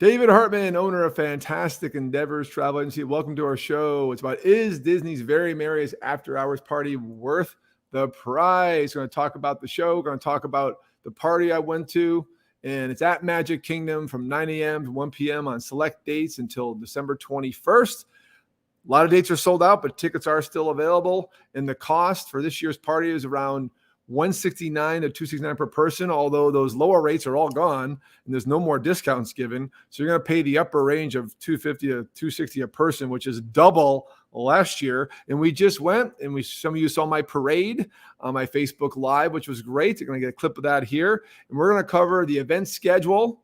David Hartman, owner of Fantastic Endeavors Travel Agency. Welcome to our show. It's about, is Disney's Very Merriest After Hours Party worth the price? We're going to talk about the show. We're going to talk about the party I went to. And it's at Magic Kingdom from 9 a.m. to 1 p.m. on select dates until December 21st. A lot of dates are sold out, but tickets are still available. And the cost for this year's party is around $169 to $269 per person, although those lower rates are all gone and there's no more discounts given. So you're going to pay the upper range of $250 to $260 a person, which is double last year. And we just went, and some of you saw my parade on my Facebook Live, which was great. You're going to get a clip of that here. And we're going to cover the event schedule,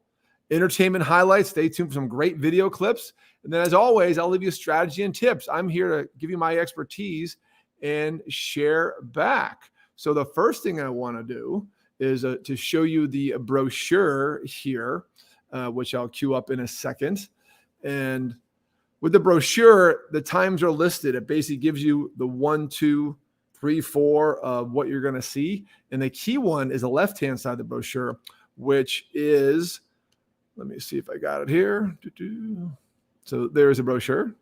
entertainment highlights. Stay tuned for some great video clips. And then, as always, I'll leave you strategy and tips. I'm here to give you my expertise and share back. So the first thing I want to do is to show you the brochure here, which I'll queue up in a second. And with the brochure, the times are listed. It basically gives you the 1, 2, 3, 4 of what you're going to see. And the key one is the left-hand side of the brochure, which is, let me see if I got it here. So there's a brochure.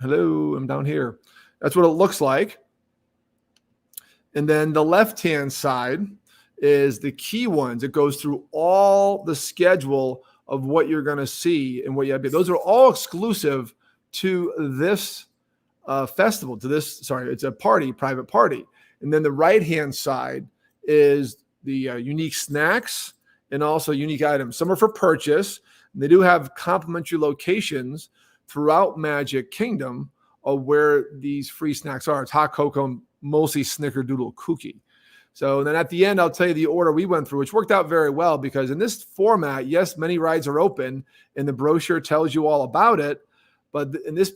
Hello, I'm down here. That's what it looks like. And then the left-hand side is the key ones. It goes through all the schedule of what you're going to see and what you have to. Those are all exclusive to this festival, it's a party, private party. And then the right-hand side is the unique snacks and also unique items. Some are for purchase. And they do have complimentary locations throughout Magic Kingdom of where these free snacks are. It's hot cocoa, mostly snickerdoodle cookie. So then at the end, I'll tell you the order we went through, which worked out very well because in this format, yes, many rides are open and the brochure tells you all about it. But in this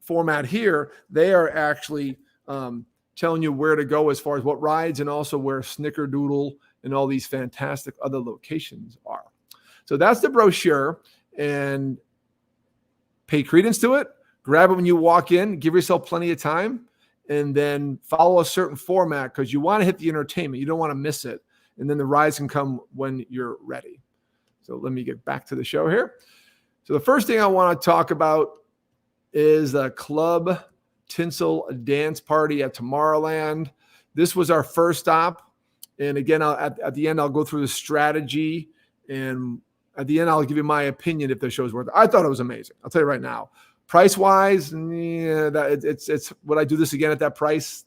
format here, they are actually telling you where to go as far as what rides and also where snickerdoodle and all these fantastic other locations are. So that's the brochure, and pay credence to it. Grab it when you walk in. Give yourself plenty of time. And then follow a certain format because you want to hit the entertainment. You don't want to miss it. And then the rides can come when you're ready. So let me get back to the show here. So the first thing I want to talk about is the Club Tinsel Dance Party at Tomorrowland. This was our first stop. And again, at the end, I'll go through the strategy. And at the end, I'll give you my opinion if the show's worth it. I thought it was amazing. I'll tell you right now. Price-wise, yeah, it's would I do this again at that price?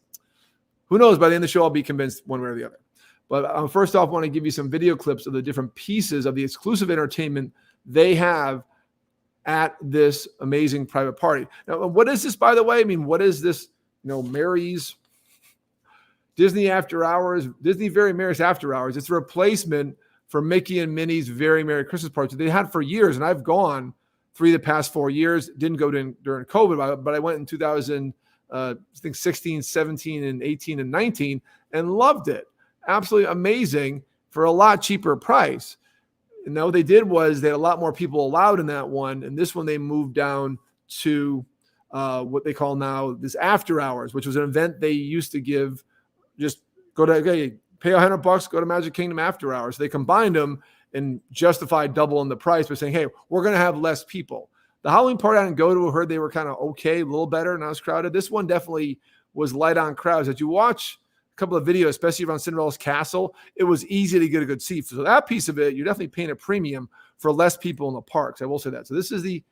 Who knows? By the end of the show, I'll be convinced one way or the other. But first off, I want to give you some video clips of the different pieces of the exclusive entertainment they have at this amazing private party. Now, what is this, by the way? I mean, what is this? Mary's Disney After Hours, Disney Very Merriest After Hours. It's a replacement for Mickey and Minnie's Very Merry Christmas Party they had for years, and I've gone 3 of the past 4 years. Didn't go during COVID, but I went in 2016, 17, and 18, and 19 and loved it. Absolutely amazing for a lot cheaper price. And what they did was they had a lot more people allowed in that one. And this one, they moved down to what they call now this After Hours, which was an event they used to give. Just pay $100, go to Magic Kingdom After Hours. So they combined them and justified doubling the price by saying, hey, we're going to have less people. The Halloween party I didn't go to, heard they were kind of okay, a little better, not as crowded. This one definitely was light on crowds. As you watch a couple of videos, especially around Cinderella's Castle, it was easy to get a good seat. So that piece of it, you're definitely paying a premium for less people in the parks. I will say that. So this is the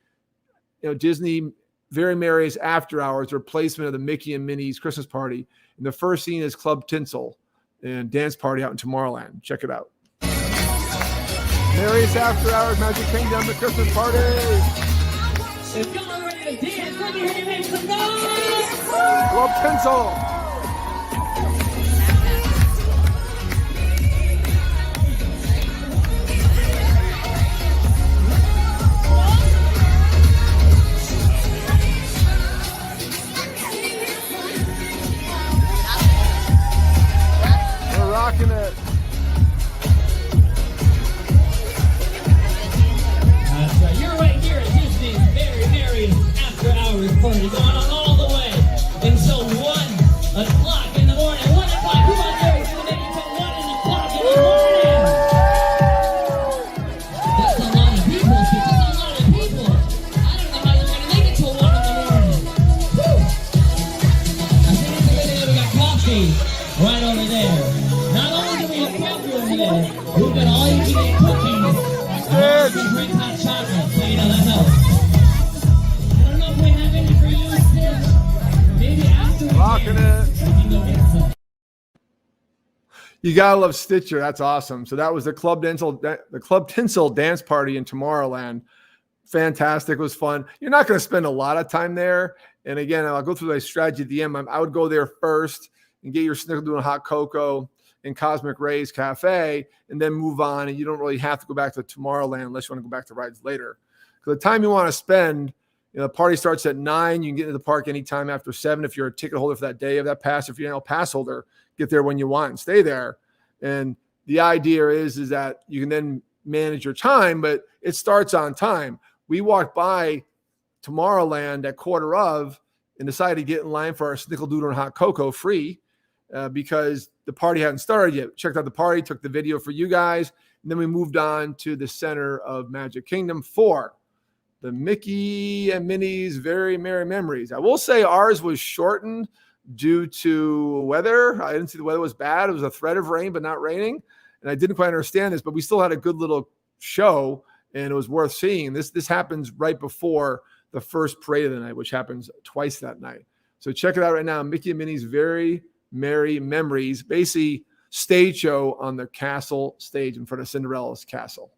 Disney Very Merriest After Hours replacement of the Mickey and Minnie's Christmas party. And the first scene is Club Tinsel and dance party out in Tomorrowland. Check it out. Merriest After Hours, Magic Kingdom, the Christmas party. If y'all are ready to dance, let me hear you make some noise. Club Tinsel. We're rocking it. You're right here at Disney's Very Merriest After Hours party, going on all the way until 1 We've got all you can eat cookies. And drink hot chocolate. So, that's all. I don't know if we have any for you, Stitch. Maybe after we Rocking dance, it. we can go get some. You gotta love Stitcher. That's awesome. So that was the Club Tinsel dance party in Tomorrowland. Fantastic. It was fun. You're not going to spend a lot of time there. And again, I'll go through my strategy at the end. I would go there first and get your snickerdoodle and hot cocoa in Cosmic Rays Cafe, and then move on. And you don't really have to go back to Tomorrowland unless you want to go back to rides later. So the time you want to spend, the party starts at 9. You can get into the park anytime after 7 if you're a ticket holder for that day of that pass. If you're a pass holder, get there when you want and stay there. And the idea is that you can then manage your time, but it starts on time. We walked by Tomorrowland at 12:15 and decided to get in line for our snickerdoodle and hot cocoa free because the party hadn't started yet. Checked out the party, took the video for you guys, and then we moved on to the center of Magic Kingdom for the Mickey and Minnie's Very Merry Memories. I will say ours was shortened due to weather. I didn't see the weather was bad. It was a threat of rain, but not raining. And I didn't quite understand this, but we still had a good little show, and it was worth seeing. This happens right before the first parade of the night, which happens twice that night. So check it out right now. Mickey and Minnie's Very Merry Memories, basically stage show on the castle stage in front of Cinderella's castle.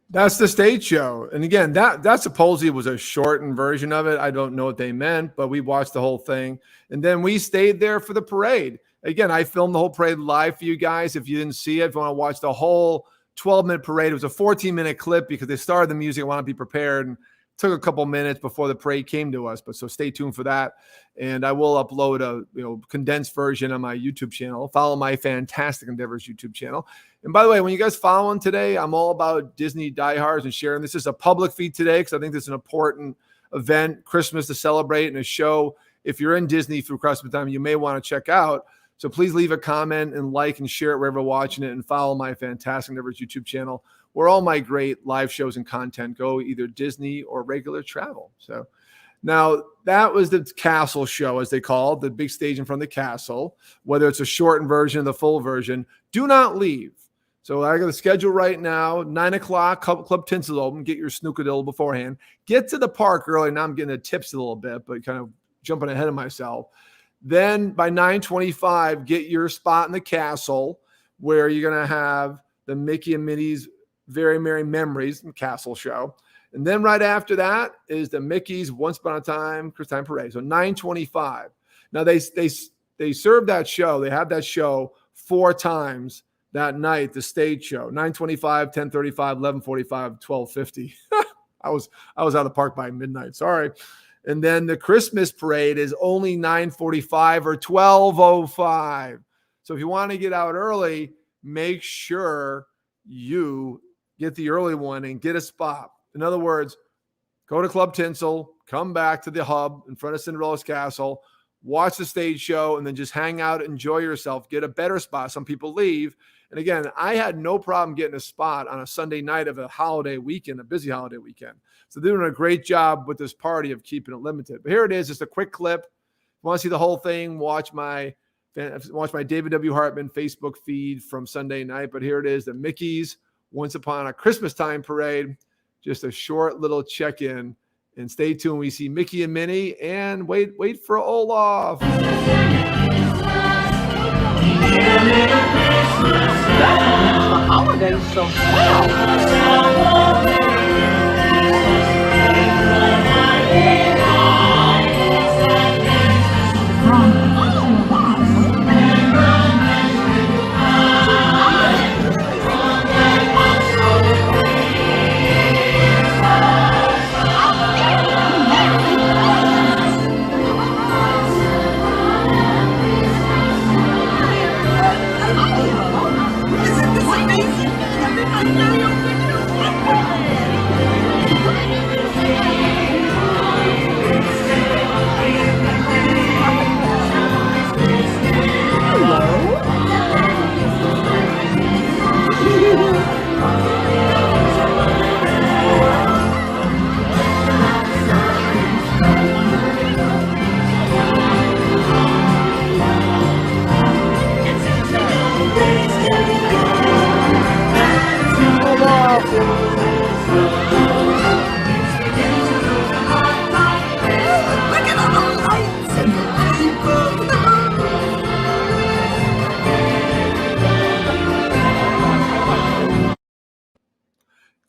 That's the stage show. And again, that supposedly was a shortened version of it. I don't know what they meant, but we watched the whole thing. And then we stayed there for the parade. Again, I filmed the whole parade live for you guys. If you didn't see it, if you want to watch the whole 12-minute parade, it was a 14-minute clip because they started the music. I want to be prepared. And took a couple minutes before the parade came to us, but so stay tuned for that. And I will upload a condensed version on my YouTube channel. Follow my Fantastic Endeavors YouTube channel. And by the way, when you guys following today, I'm all about Disney Diehards and sharing. This is a public feed today because I think this is an important event, Christmas to celebrate, and a show. If you're in Disney through Christmas time, you may want to check out. So please leave a comment and like and share it wherever you're watching it, and follow my Fantastic Endeavors YouTube channel, where all my great live shows and content go, either Disney or regular travel. So now that was the castle show, as they call it, the big stage in front of the castle, whether it's a shortened version or the full version. Do not leave. So I got the schedule right now, 9 o'clock, Club Tinsel open. Get your snookadiddle beforehand. Get to the park early. Now I'm getting the tips a little bit, but kind of jumping ahead of myself. Then by 9:25, get your spot in the castle where you're going to have the Mickey and Minnie's Very Merry Memories castle show. And then right after that is the Mickey's Once Upon a Time Christmas Parade. So 9:25. Now they serve that show. They have that show 4 times that night, the stage show. 9:25, 10:35, 11:45, 12:50. I was out of the park by midnight. Sorry. And then the Christmas parade is only 9:45 or 12:05. So if you want to get out early, make sure you get the early one and get a spot. In other words, go to Club Tinsel, come back to the hub in front of Cinderella's castle, watch the stage show, and then just hang out, enjoy yourself, get a better spot. Some people leave. And again, I had no problem getting a spot on a Sunday night of a holiday weekend, a busy holiday weekend. So they're doing a great job with this party of keeping it limited. But here it is, just a quick clip. If you want to see the whole thing, watch my David W. Hartman Facebook feed from Sunday night. But here it is, the Mickey's Once Upon a Christmas Time Parade. Just a short little check-in. And stay tuned. We see Mickey and Minnie, and wait for Olaf. The holidays so well.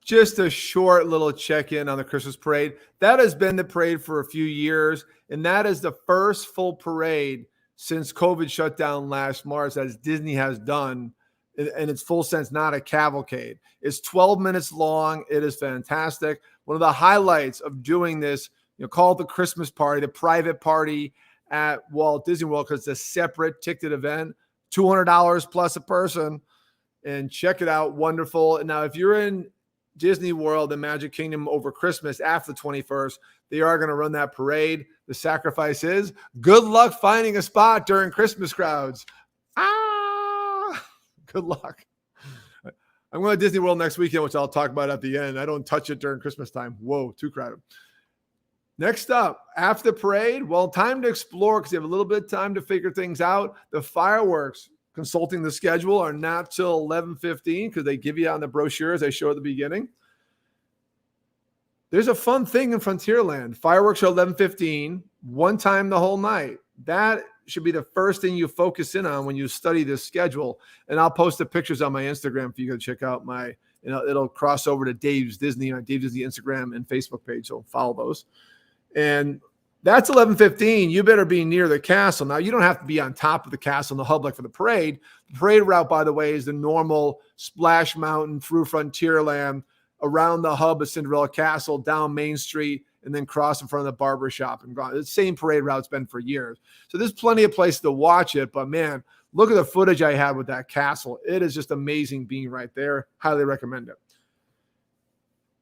Just a short little check-in on the Christmas parade. That has been the parade for a few years, and that is the first full parade since COVID shut down last March as Disney has done in its full sense, not a cavalcade. It's 12 minutes long. It is fantastic. One of the highlights of doing this, called the Christmas party, the private party at Walt Disney World, because it's a separate ticketed event, $200 plus a person, and check it out. Wonderful. And now if you're in Disney World and Magic Kingdom over Christmas after the 21st, they are going to run that parade. The sacrifice is good luck finding a spot during Christmas crowds. Good luck. I'm going to Disney World next weekend, which I'll talk about at the end. I don't touch it during Christmas time. Whoa, too crowded. Next up, after the parade, well, time to explore because you have a little bit of time to figure things out. The fireworks, consulting the schedule, are not till 11:15 because they give you on the brochure as I show at the beginning. There's a fun thing in Frontierland. Fireworks are 11:15, one time the whole night. That should be the first thing you focus in on when you study this schedule. And I'll post the pictures on my Instagram for you to check out my, it'll cross over to Dave's Disney on Dave's Disney Instagram and Facebook page. So follow those. And that's 11:15. You better be near the castle. Now, you don't have to be on top of the castle in the hub like for the parade. The parade route, by the way, is the normal Splash Mountain through Frontierland, around the hub of Cinderella Castle, down Main Street, and then cross in front of the barber shop and gone. It's the same parade route it's been for years. So there's plenty of places to watch it. But, man, look at the footage I had with that castle. It is just amazing being right there. Highly recommend it.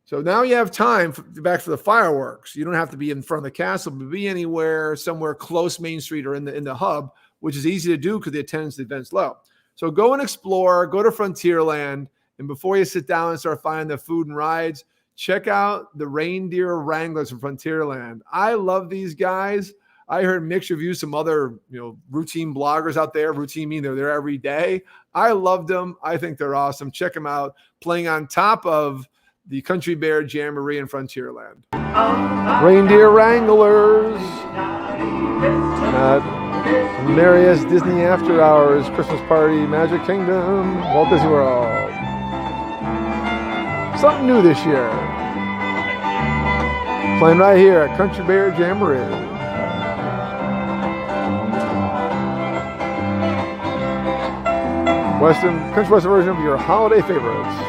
So now you have time back for the fireworks. You don't have to be in front of the castle, but be anywhere, somewhere close Main Street or in the hub, which is easy to do because the attendance at the event's low. So go and explore, go to Frontierland, and before you sit down and start finding the food and rides, check out the reindeer wranglers from Frontierland. I love these guys. I heard mixed reviews, some other routine bloggers out there. Routine meaning they're there every day. I loved them. I think they're awesome. Check them out. Playing on top of the Country Bear Jamboree in Frontierland. Reindeer Wranglers at Merriest Disney After Hours Christmas Party, Magic Kingdom, Walt Disney World. Something new this year. Playing right here at Country Bear Jamboree. Country Western version of your holiday favorites.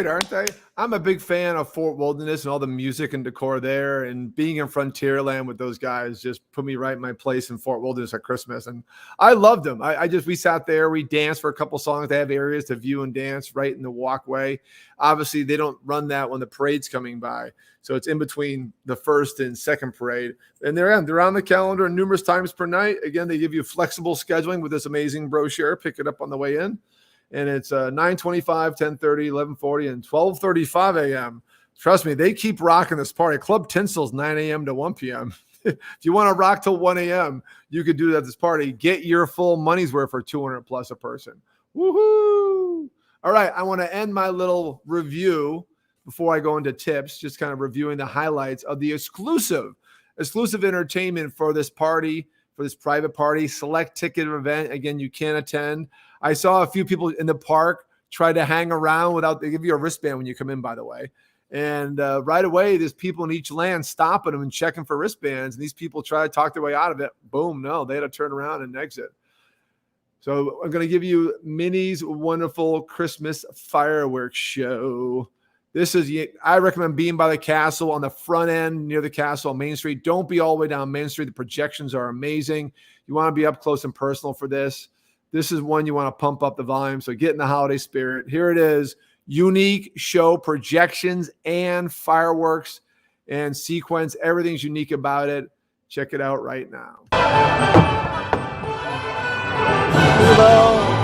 aren't they? I'm a big fan of Fort Wilderness and all the music and decor there, and being in Frontierland with those guys just put me right in my place in Fort Wilderness at Christmas. And I loved them. We sat there, we danced for a couple songs. They have areas to view and dance right in the walkway. Obviously, they don't run that when the parade's coming by. So it's in between the first and second parade. And they're on the calendar numerous times per night. Again, they give you flexible scheduling with this amazing brochure. Pick it up on the way in. And it's 9:25, 10:30, 11:40, and 12:35 a.m. Trust me, they keep rocking this party. Club Tinsel's 9 a.m. to 1 p.m. If you want to rock till 1 a.m., you could do that at this party. Get your full money's worth for $200 plus a person. Woohoo! All right, I want to end my little review before I go into tips, just kind of reviewing the highlights of the exclusive entertainment for this party, for this private party, select ticket event. Again, you can attend. I saw a few people in the park try to hang around they give you a wristband when you come in, by the way. And right away, there's people in each land stopping them and checking for wristbands. And these people try to talk their way out of it. Boom, no, they had to turn around and exit. So I'm going to give you Minnie's wonderful Christmas fireworks show. I recommend being by the castle on the front end near the castle on Main Street. Don't be all the way down Main Street. The projections are amazing. You want to be up close and personal for this. This is one you want to pump up the volume. So get in the holiday spirit. Here it is. Unique show, projections and fireworks and sequence. Everything's unique about it. Check it out right now. Hello.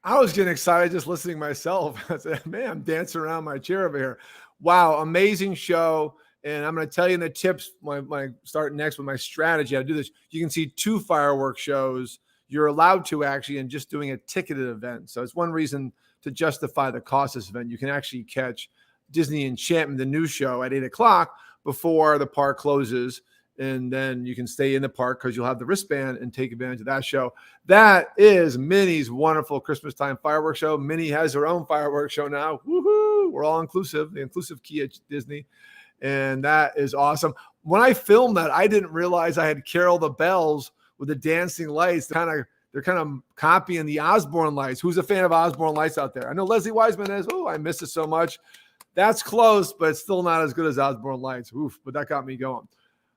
I was getting excited just listening myself. I said, man, I'm dancing around my chair over here. Wow, amazing show. And I'm going to tell you in the tips, my start next with my strategy, how to do this. You can see 2 fireworks shows. You're allowed to actually, and just doing a ticketed event. So it's one reason to justify the cost of this event. You can actually catch Disney Enchantment, the new show, at 8 o'clock before the park closes. And then you can stay in the park because you'll have the wristband and take advantage of that show. That is Minnie's wonderful Christmas time fireworks show. Minnie has her own fireworks show now. Woohoo! We're all inclusive, the inclusive key at Disney. And that is awesome. When I filmed that, I didn't realize I had Carol the Bells with the dancing lights. They're kind of copying the Osborne lights. Who's a fan of Osborne lights out there? I know Leslie Wiseman is. Oh, I miss it so much. That's close, but it's still not as good as Osborne lights. Oof, but that got me going.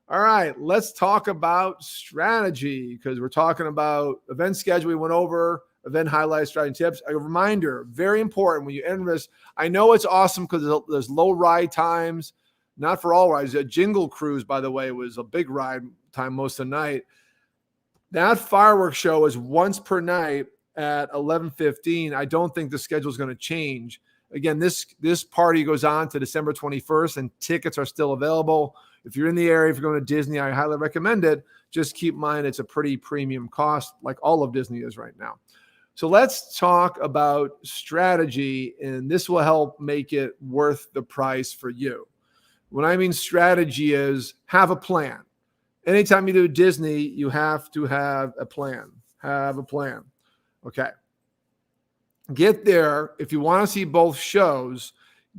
All right, let's talk about strategy because we're talking about event schedule. We went over event highlights, strategy tips. A reminder, very important when you enter this. I know it's awesome because there's low ride times, not for all rides. A Jingle Cruise, by the way, was a big ride time most of the night. That fireworks show is once per night at 11:15. I don't think the schedule is going to change. Again, this party goes on to December 21st, and tickets are still available. If you're in the area, if you're going to Disney, I highly recommend it. Just keep in mind it's a pretty premium cost, like all of Disney is right now. So let's talk about strategy, and this will help make it worth the price for you. When I mean strategy is have a plan. Anytime you do Disney, you have to have a plan. Have a plan. Okay. Get there. If you want to see both shows,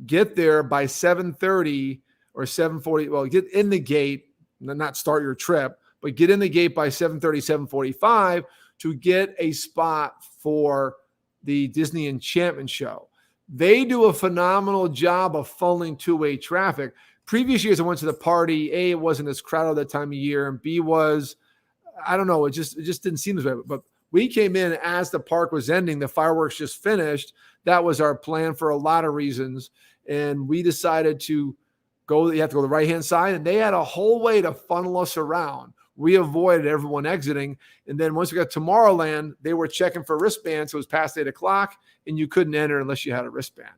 get there by 7:30 or 7:40. Well, get in the gate, not start your trip, but get in the gate by 7:30, 7:45 to get a spot for the Disney Enchantment show. They do a phenomenal job of funneling two-way traffic. Previous years I went to the party, A, it wasn't as crowded that time of year, and B was, I don't know, it just didn't seem this way. But we came in as the park was ending, the fireworks just finished. That was our plan for a lot of reasons. And we decided to go, you have to go to the right-hand side, and they had a whole way to funnel us around. We avoided everyone exiting. And then once we got to Tomorrowland, they were checking for wristbands. So it was past 8 o'clock, and you couldn't enter unless you had a wristband.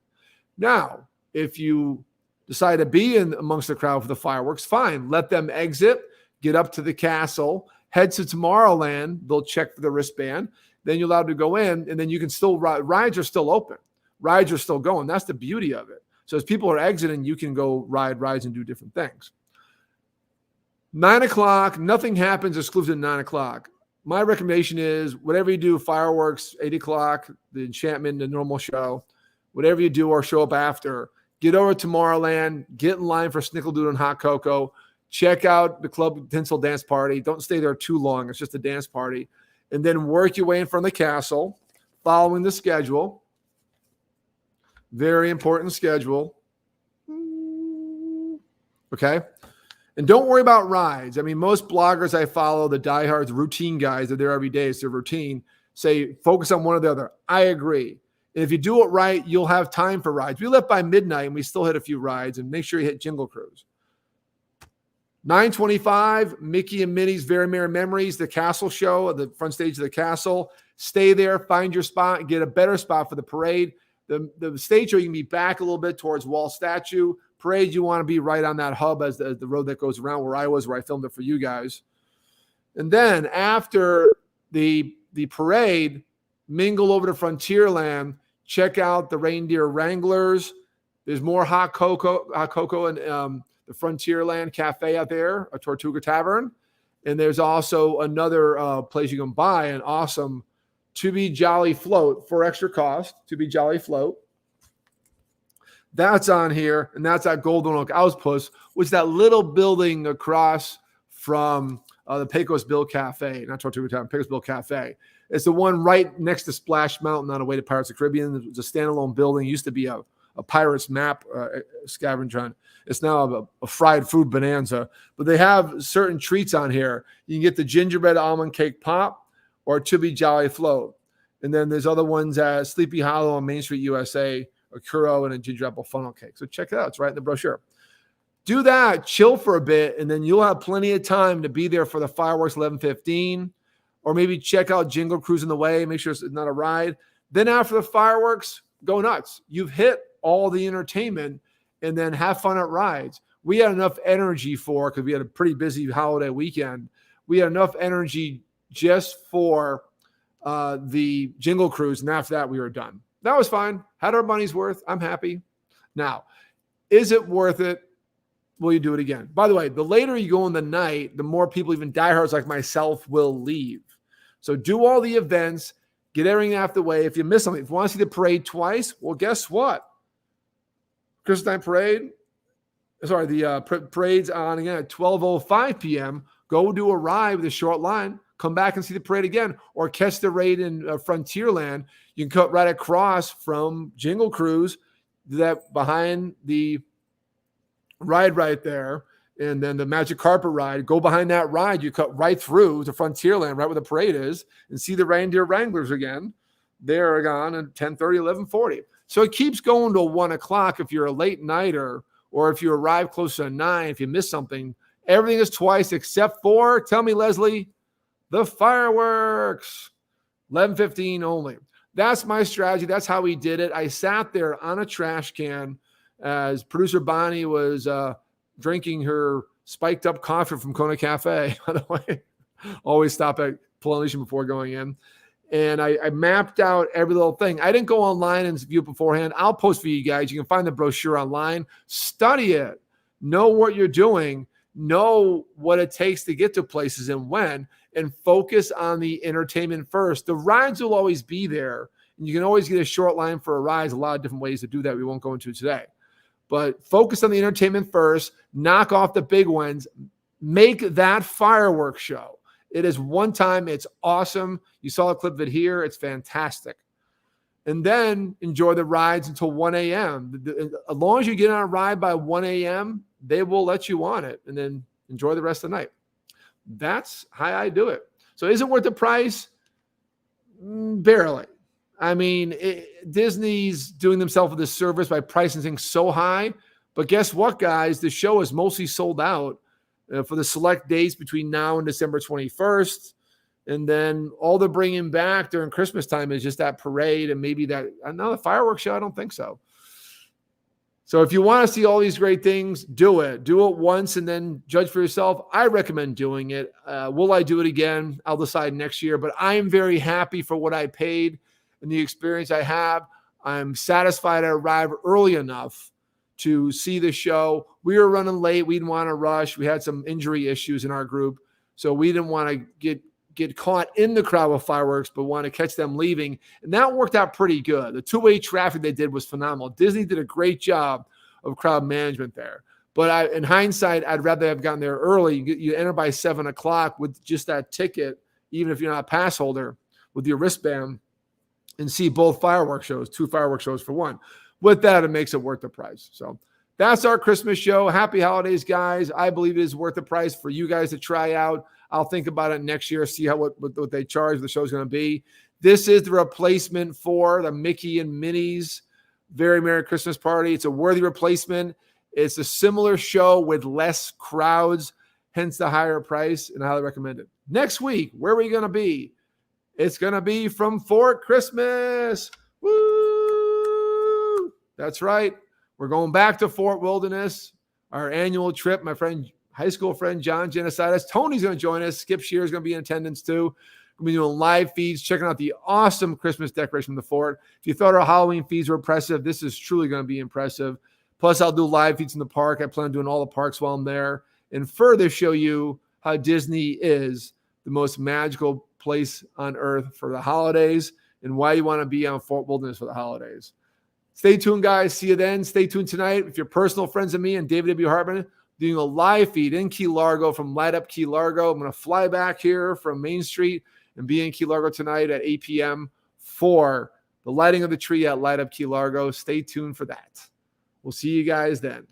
Now, if you decide to be in amongst the crowd for the fireworks, fine. Let them exit, get up to the castle, head to Tomorrowland. They'll check for the wristband. Then you're allowed to go in, and then you can still ride. Rides are still open. Rides are still going. That's the beauty of it. So as people are exiting, you can go ride rides and do different things. 9 o'clock, nothing happens exclusive to 9 o'clock. My recommendation is whatever you do, fireworks, 8 o'clock, the Enchantment, the normal show, whatever you do or show up after, get over to Tomorrowland, get in line for Snickerdoodle and Hot Cocoa, check out the Club Tinsel Dance Party. Don't stay there too long. It's just a dance party. And then work your way in front of the castle, following the schedule. Very important schedule. Okay? And don't worry about rides. I mean, most bloggers I follow, the Diehards, routine guys, they're there every day. It's their routine. Say, focus on one or the other. I agree. And if you do it right, you'll have time for rides. We left by midnight, and we still hit a few rides. And make sure you hit Jingle Cruise. 9:25, Mickey and Minnie's Very Merry Memories, the castle show at the front stage of the castle. Stay there, find your spot, get a better spot for the parade. The stage show, you can be back a little bit towards Wall statue. Parade, you want to be right on that hub as the road that goes around where I was, where I filmed it for you guys. And then after the parade, mingle over to Frontierland, check out the Reindeer Wranglers. There's more hot cocoa and the Frontierland Cafe out there, a Tortuga Tavern. And there's also another place you can buy an awesome To Be Jolly float for extra cost, To Be Jolly float. That's on here, and that's at Golden Oak Outpost, which is that little building across from the Pecos Bill Cafe, not Tortuga Tavern, Pecos Bill Cafe. It's the one right next to Splash Mountain on the way to Pirates of the Caribbean. It was a standalone building. It used to be a Pirates map scavenger hunt. It's now a fried food bonanza. But they have certain treats on here. You can get the gingerbread almond cake pop or To Be Jolly float. And then there's other ones at Sleepy Hollow on Main Street, USA, a churro and a ginger apple funnel cake. So check it out. It's right in the brochure. Do that, chill for a bit, and then you'll have plenty of time to be there for the fireworks 11:15, or maybe check out Jingle Cruise on the way. Make sure it's not a ride. Then after the fireworks, go nuts. You've hit all the entertainment, and then have fun at rides. We had enough energy because we had a pretty busy holiday weekend. We had enough energy just for the Jingle Cruise, and after that, we were done. That was fine. Had our money's worth. I'm happy. Now, is it worth it? Will you do it again? By the way, the later you go in the night, the more people, even diehards like myself, will leave. So do all the events, get everything out of the way. If you miss something, if you want to see the parade twice, well, guess what? Christmas time parade, the parade's on again at 12:05 p.m. Go do a ride with a short line. Come back and see the parade again, or catch the raid in Frontierland. You can cut right across from Jingle Cruise, that behind the ride right there, And then the Magic Carpet ride, go behind that ride. You cut right through to Frontierland, right where the parade is, and see the Reindeer Wranglers again. They're gone at 10:30, 11:40. So it keeps going to 1 o'clock if you're a late nighter, or if you arrive close to 9, if you miss something. Everything is twice except for, tell me, Leslie, the fireworks. 11:15 only. That's my strategy. That's how we did it. I sat there on a trash can as producer Bonnie was drinking her spiked up coffee from Kona Cafe. By the way, always stop at Polynesian before going in. And I mapped out every little thing. I didn't go online and view it beforehand. I'll post for you guys. You can find the brochure online. Study it. Know what you're doing. Know what it takes to get to places and when. And focus on the entertainment first. The rides will always be there. And you can always get a short line for a ride. There's a lot of different ways to do that we won't go into today. But focus on the entertainment first. Knock off the big ones. Make that fireworks show. It is one time. It's awesome. You saw a clip of it here. It's fantastic. And then enjoy the rides until 1 a.m. As long as you get on a ride by 1 a.m., they will let you on it. And then enjoy the rest of the night. That's how I do it. So is it worth the price? Barely. I mean, Disney's doing themselves a disservice by pricing things so high. But guess what, guys? The show is mostly sold out for the select days between now and December 21st. And then all they're bringing back during Christmas time is just that parade and maybe that another fireworks show. I don't think so. So if you want to see all these great things, do it. Do it once and then judge for yourself. I recommend doing it. Will I do it again? I'll decide next year. But I am very happy for what I paid and the experience I have. I'm satisfied I arrived early enough to see the show. We were running late. We didn't want to rush. We had some injury issues in our group. So we didn't want to get caught in the crowd with fireworks, but want to catch them leaving. And that worked out pretty good. The two-way traffic they did was phenomenal. Disney did a great job of crowd management there. But in hindsight, I'd rather have gotten there early. You enter by 7 o'clock with just that ticket, even if you're not a pass holder, with your wristband, and see both fireworks shows, 2 fireworks shows for one. With that, it makes it worth the price. So that's our Christmas show. Happy holidays, guys. I believe it is worth the price for you guys to try out. I'll think about it next year, see what they charge the show's going to be. This is the replacement for the Mickey and Minnie's Very Merry Christmas Party. It's a worthy replacement. It's a similar show with less crowds, hence the higher price, and I highly recommend it. Next week, where are we going to be? It's going to be from Fort Christmas. Woo! That's right. We're going back to Fort Wilderness, our annual trip. My friend, high school friend, John Genocidas. Tony's going to join us. Skip Shear is going to be in attendance too. We'll be doing live feeds, checking out the awesome Christmas decoration from the fort. If you thought our Halloween feeds were impressive, this is truly going to be impressive. Plus, I'll do live feeds in the park. I plan on doing all the parks while I'm there and further show you how Disney is the most magical place on earth for the holidays and why you want to be on Fort Wilderness for the holidays. Stay tuned, guys. See you then. Stay tuned tonight with your personal friends and me and David W. Hartman doing a live feed in Key Largo from Light Up Key Largo. I'm going to fly back here from Main Street and be in Key Largo tonight at 8 p.m. for the lighting of the tree at Light Up Key Largo. Stay tuned for that. We'll see you guys then.